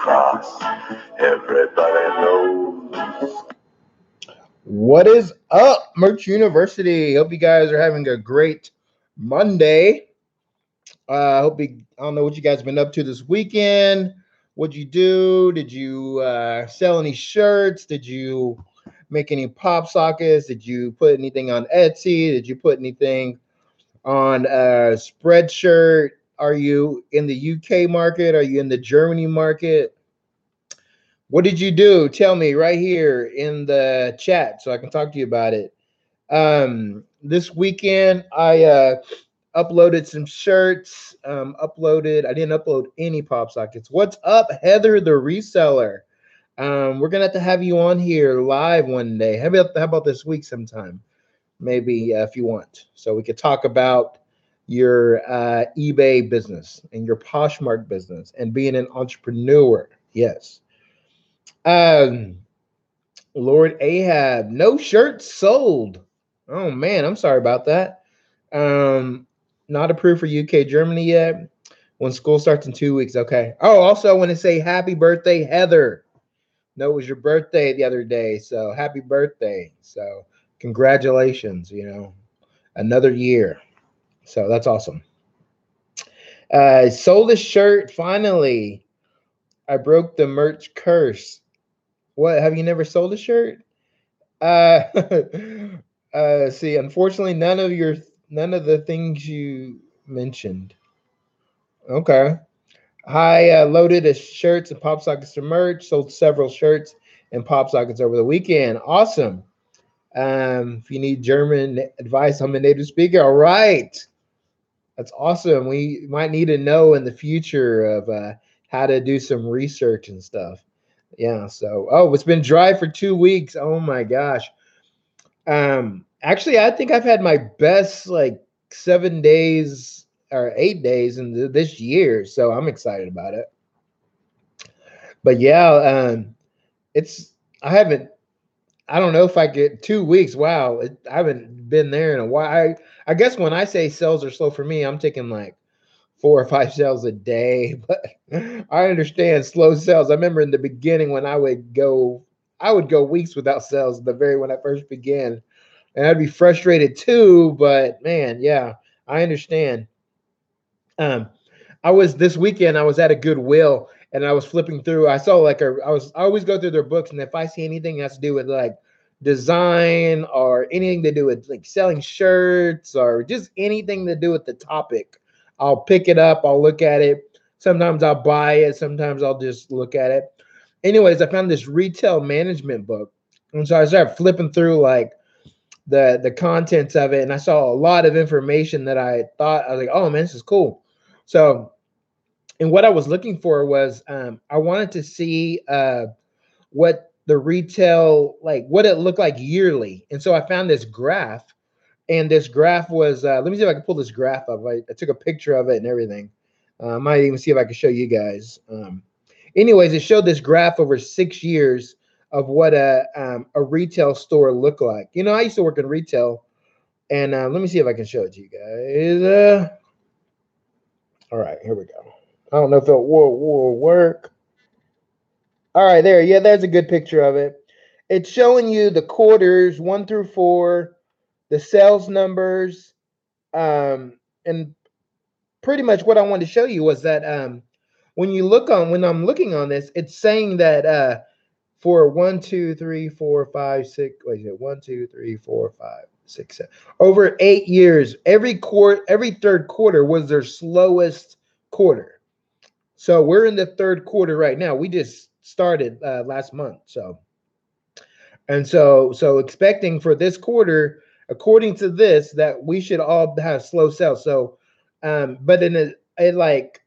cross. Everybody knows. What is up, Merch University? Hope you guys are having a great Monday. I don't know what you guys been up to this weekend. What'd you do? Did you sell any shirts? Did you make any pop sockets? Did you put anything on Etsy? Did you put anything on Spreadshirt? Are you in the UK market? Are you in the Germany market? What did you do? Tell me right here in the chat so I can talk to you about it. This weekend, I uploaded some shirts. I didn't upload any pop sockets. What's up, Heather the reseller? We're gonna have you on here live one day. How about this week sometime? Maybe if you want, so we could talk about your eBay business and your Poshmark business and being an entrepreneur. Yes. Lord Ahab, no shirts sold. Oh man, I'm sorry about that. Not approved for UK, Germany yet. When school starts in 2 weeks. Okay. Oh, also I want to say happy birthday, Heather. No, it was your birthday the other day. So happy birthday. So congratulations, another year. So that's awesome. Sold a shirt finally. I broke the merch curse. What, have you never sold a shirt? See, unfortunately, none of the things you mentioned. Okay. I loaded a shirts and pop sockets to merch, sold several shirts and pop sockets over the weekend. Awesome. If you need German advice, I'm a native speaker. All right. That's awesome. We might need to know in the future of how to do some research and stuff. Yeah. So, it's been dry for 2 weeks. Oh my gosh. Actually, I think I've had my best 7 days or 8 days in this year, so I'm excited about it. But yeah, I don't know if I get 2 weeks. Wow, I haven't been there in a while. I guess when I say sales are slow for me, I'm taking 4 or 5 sales a day, but I understand slow sales. I remember in the beginning when I would go weeks without sales. When I first began. And I'd be frustrated too, but man, yeah, I understand. This weekend, I was at a Goodwill and I was flipping through. I saw I always go through their books, and if I see anything that has to do with design or anything to do with selling shirts or just anything to do with the topic, I'll pick it up, I'll look at it. Sometimes I'll buy it, sometimes I'll just look at it. Anyways, I found this retail management book. And so I started flipping through the contents of it, and I saw a lot of information that I was like, oh man, this is cool. So, and what I was looking for was I wanted to see what the retail, what it looked like yearly. And so I found this graph, and this graph was let me see if I can pull this graph up. I took a picture of it and everything. I might even see if I can show you guys. Anyways, it showed this graph over 6 years of what a retail store looked like. I used to work in retail, and let me see if I can show it to you guys. All right, here we go. I don't know if it will work. All right, there. Yeah, there's a good picture of it. It's showing you the quarters 1 through 4, the sales numbers, and pretty much what I wanted to show you was that when I'm looking on this, it's saying that for 1, 2, 3, 4, 5, 6. Wait, is it 1, 2, 3, 4, 5, 6, 7? Over 8 years, every third quarter was their slowest quarter. So we're in the third quarter right now. We just started last month. So expecting for this quarter, according to this, that we should all have slow sales. So, but then it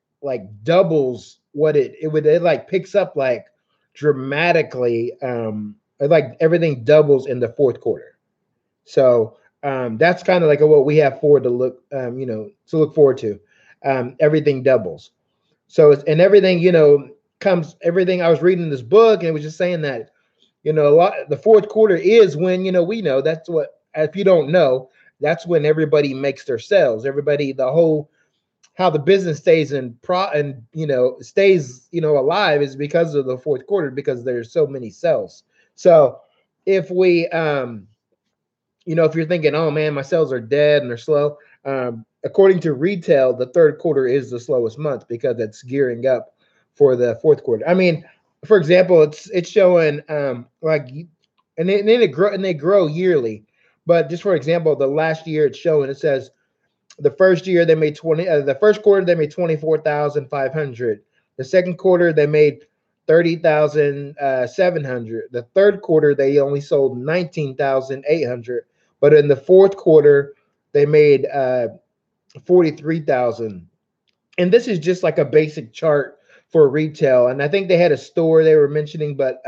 doubles what it picks up dramatically. Everything doubles in the fourth quarter. So that's kind of what we have forward to look forward to. Everything doubles. So everything everything. I was reading this book, and it was just saying that the fourth quarter is when we know that's what. If you don't know, that's when everybody makes their sales. Everybody, the whole how the business stays stays alive is because of the fourth quarter, because there's so many sales. So if we if you're thinking, oh man, my sales are dead and they're slow, according to retail, the third quarter is the slowest month because it's gearing up for the fourth quarter. I mean, for example, it's showing and then they grow yearly. But just for example, the last year it's showing, it says the first year they made the first quarter they made 24,500. The second quarter they made 30,700. The third quarter they only sold 19,800. But in the fourth quarter they made 43,000. And this is just like a basic chart for retail. And I think they had a store they were mentioning, but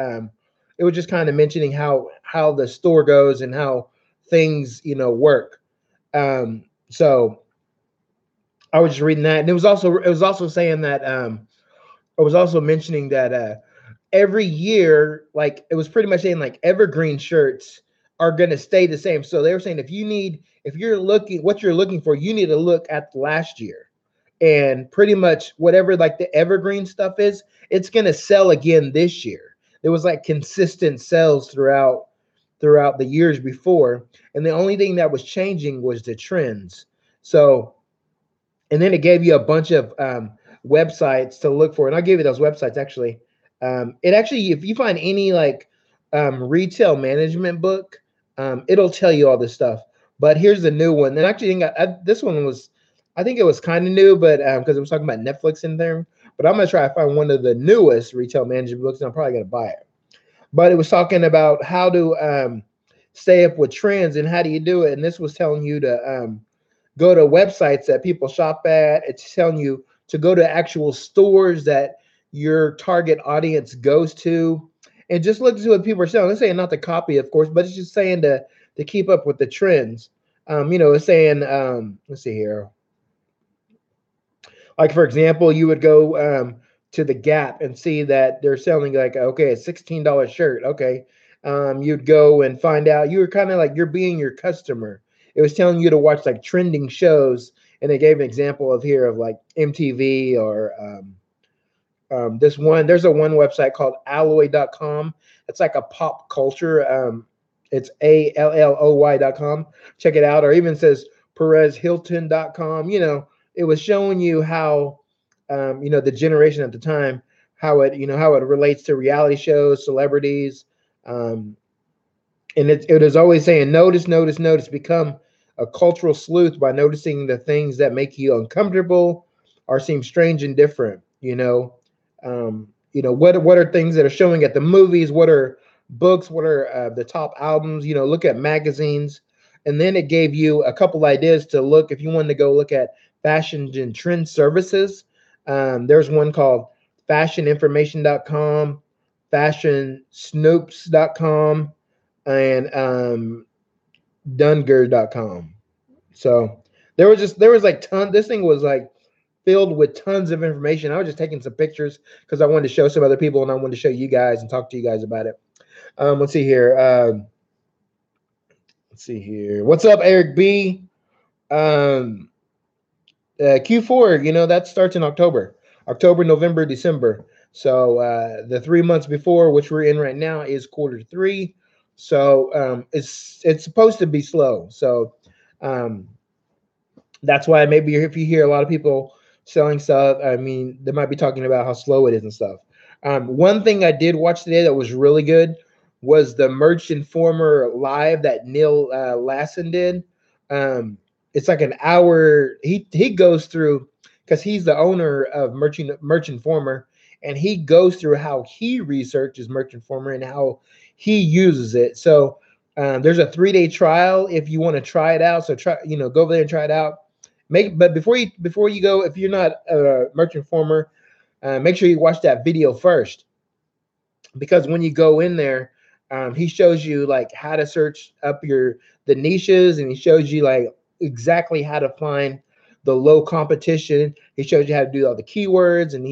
it was just kind of mentioning how the store goes and how things work. So I was just reading that, and it was also saying that it was also mentioning that every year, like it was pretty much saying like evergreen shirts are going to stay the same. So they were saying if you're looking what you're looking for, you need to look at last year, and pretty much whatever like the evergreen stuff is, it's going to sell again this year. There was like consistent sales throughout the years before, and the only thing that was changing was the trends. So, and then it gave you a bunch of websites to look for, and I'll give you those websites actually. It actually, if you find any like retail management book, it'll tell you all this stuff. But here's the new one, and actually, this one was, I think it was kind of new, but because it was talking about Netflix in there. But I'm gonna try to find one of the newest retail management books, and I'm probably gonna buy it. But it was talking about how to stay up with trends and how do you do it. And this was telling you to go to websites that people shop at. It's telling you to go to actual stores that your target audience goes to, and just look to see what people are selling. It's saying not to copy, of course, but it's just saying to keep up with the trends. It's saying, let's see here. Like for example, you would go to the Gap and see that they're selling like a $16 shirt. Okay, you'd go and find out. You were kind of like you're being your customer. It was telling you to watch like trending shows, and they gave an example of here of like MTV or there's a one website called alloy.com. It's like a pop culture. It's ALLOY.com. Check it out. Or even says perezhilton.com. It was showing you how the generation at the time, how it relates to reality shows, celebrities. And it is always saying notice, become a cultural sleuth by noticing the things that make you uncomfortable or seem strange and different. What are things that are showing at the movies? What are books? What are the top albums? Look at magazines. And then it gave you a couple ideas to look if you wanted to go look at fashion and trend services. There's one called fashioninformation.com, fashionsnoops.com, and dunger.com. So there was like this thing was like filled with tons of information. I was just taking some pictures because I wanted to show some other people, and I wanted to show you guys and talk to you guys about it. Let's see here. What's up, Eric B? Q4, that starts in October, November, December. So the 3 months before, which we're in right now, is quarter three. So it's supposed to be slow. So that's why maybe if you hear a lot of people selling stuff, I mean, they might be talking about how slow it is and stuff. One thing I did watch today that was really good was the Merch Informer live that Neil Lassen did. It's like an hour. He goes through, because he's the owner of Merch Informer, and he goes through how he researches Merch Informer and how he uses it. So there's a 3-day trial if you want to try it out. So go over there and try it out. But before you go, if you're not a Merch Informer, make sure you watch that video first, because when you go in there, he shows you like how to search up the niches, and he shows you like exactly how to find the low competition. He shows you how to do all the keywords, and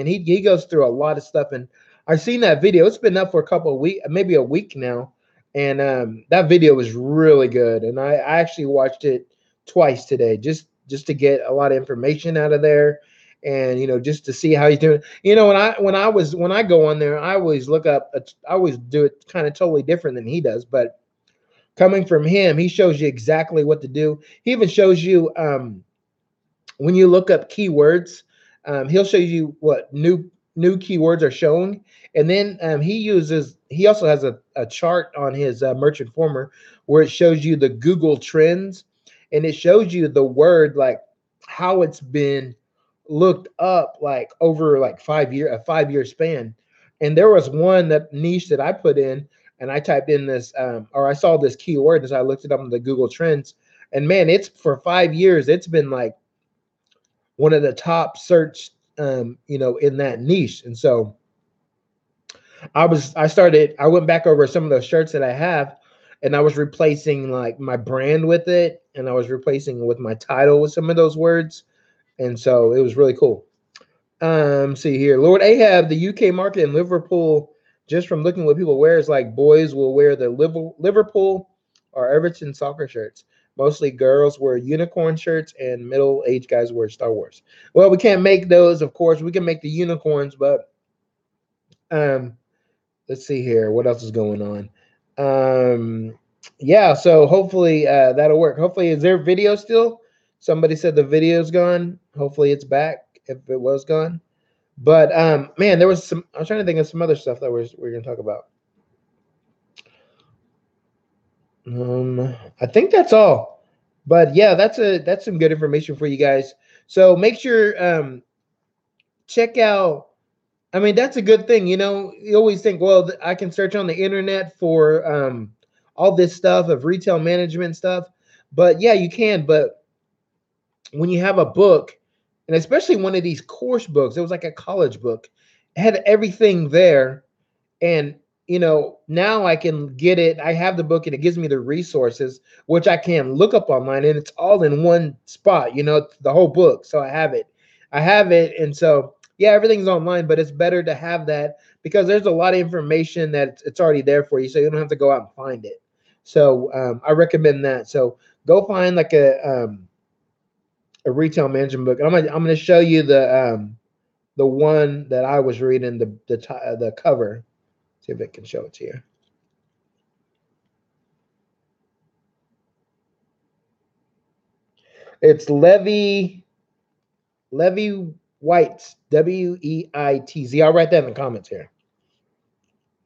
he goes through a lot of stuff. And I've seen that video. It's been up for a couple of weeks, maybe a week now, and that video was really good. And I actually watched it twice today, just just to get a lot of information out of there, and just to see how he's doing. When I go on there, I always look up. I always do it kind of totally different than he does, but coming from him, he shows you exactly what to do. He even shows you when you look up keywords, he'll show you what new keywords are shown, and then he also has a chart on his Merch Informer where it shows you the Google trends, and it shows you the word like how it's been looked up like over like 5 year span. And there was one that niche that I put in, and I typed in this or I saw this keyword as I looked it up on the Google Trends, and man, it's for 5 years it's been like one of the top search in that niche. And so I went back over some of those shirts that I have, and I was replacing like my brand with it, and I was replacing with my title with some of those words. And so it was really cool. See here, Lord Ahab, the UK market in Liverpool, just from looking what people wear, is like boys will wear the Liverpool or Everton soccer shirts. Mostly girls wear unicorn shirts, and middle-aged guys wear Star Wars. Well, we can't make those, of course. We can make the unicorns, but let's see here. What else is going on? Yeah, so hopefully that'll work. Hopefully, is there video still? Somebody said the video's gone. Hopefully it's back if it was gone. But man, there was some. I was trying to think of some other stuff that we're gonna talk about. I think that's all. But yeah, that's some good information for you guys. So make sure check out. I mean, that's a good thing. You always think, well, I can search on the internet for all this stuff of retail management stuff. But yeah, you can. But when you have a book, and especially one of these course books, it was like a college book, it had everything there. And now I can get it. I have the book, and it gives me the resources, which I can look up online, and it's all in one spot, the whole book. So I have it. And so yeah, everything's online, but it's better to have that because there's a lot of information that it's already there for you, so you don't have to go out and find it. So I recommend that. So go find like a retail management book. I'm gonna show you the one that I was reading, the cover. See if it can show it to you. It's Levi Whites, Weitz. I'll write that in the comments here.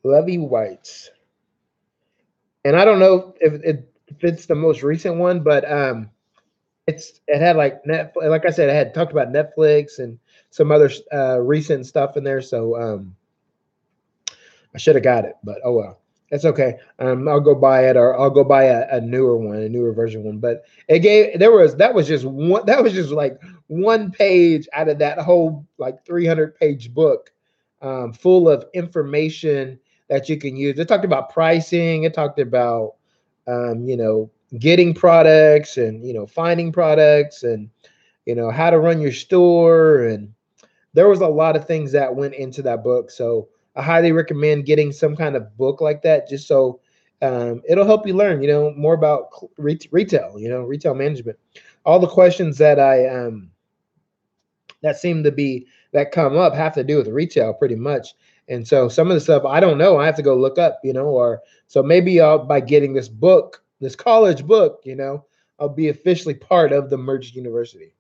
Levi Whites. And I don't know if it's the most recent one, but it had like Netflix, like I said, it had talked about Netflix and some other recent stuff in there. So I should have got it, but oh well. That's okay. I'll go buy it, or I'll go buy a newer one, a newer version one. But that was just like one page out of that whole like 300-page book, full of information that you can use. It talked about pricing. It talked about getting products, and finding products, and how to run your store, and there was a lot of things that went into that book. So I highly recommend getting some kind of book like that, just so it'll help you learn, more about retail, retail management. All the questions that that seem to be that come up have to do with retail, pretty much. And so some of the stuff I don't know, I have to go look up, or so maybe by getting this book, this college book, I'll be officially part of the Merch University.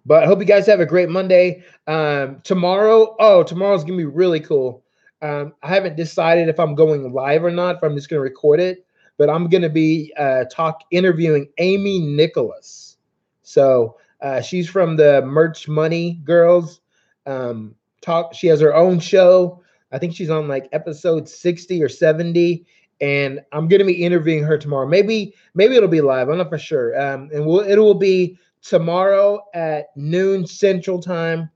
But I hope you guys have a great Monday. Tomorrow's gonna be really cool. I haven't decided if I'm going live or not, if I'm just gonna record it. But I'm gonna be interviewing Amy Nicholas. So she's from the Merch Money Girls. She has her own show. I think she's on like episode 60 or 70, and I'm gonna be interviewing her tomorrow. Maybe it'll be live. I'm not for sure. And it will be tomorrow at noon Central Time,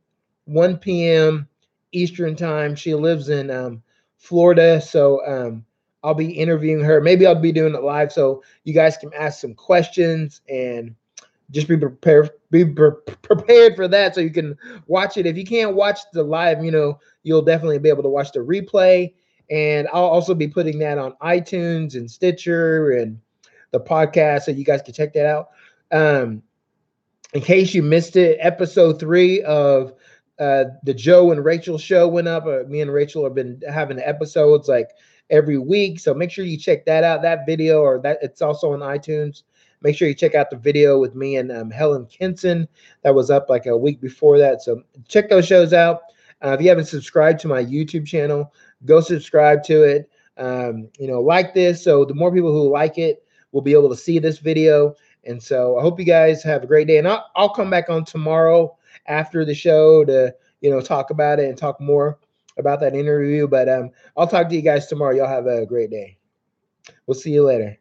1 p.m. Eastern Time. She lives in Florida, so I'll be interviewing her. Maybe I'll be doing it live, so you guys can ask some questions and just be prepared. Prepared for that, so you can watch it. If you can't watch the live, you'll definitely be able to watch the replay. And I'll also be putting that on iTunes and Stitcher and the podcast, so you guys can check that out. in case you missed it, episode 3 of the Joe and Rachel show went up. Me and Rachel have been having episodes like every week, so make sure you check that out. That video, or that it's also on iTunes. Make sure you check out the video with me and Helen Kinson that was up like a week before that. So check those shows out. If you haven't subscribed to my YouTube channel, go subscribe to it. Like this, so the more people who like it will be able to see this video. And so I hope you guys have a great day. And I'll come back on tomorrow after the show to talk about it and talk more about that interview. But I'll talk to you guys tomorrow. Y'all have a great day. We'll see you later.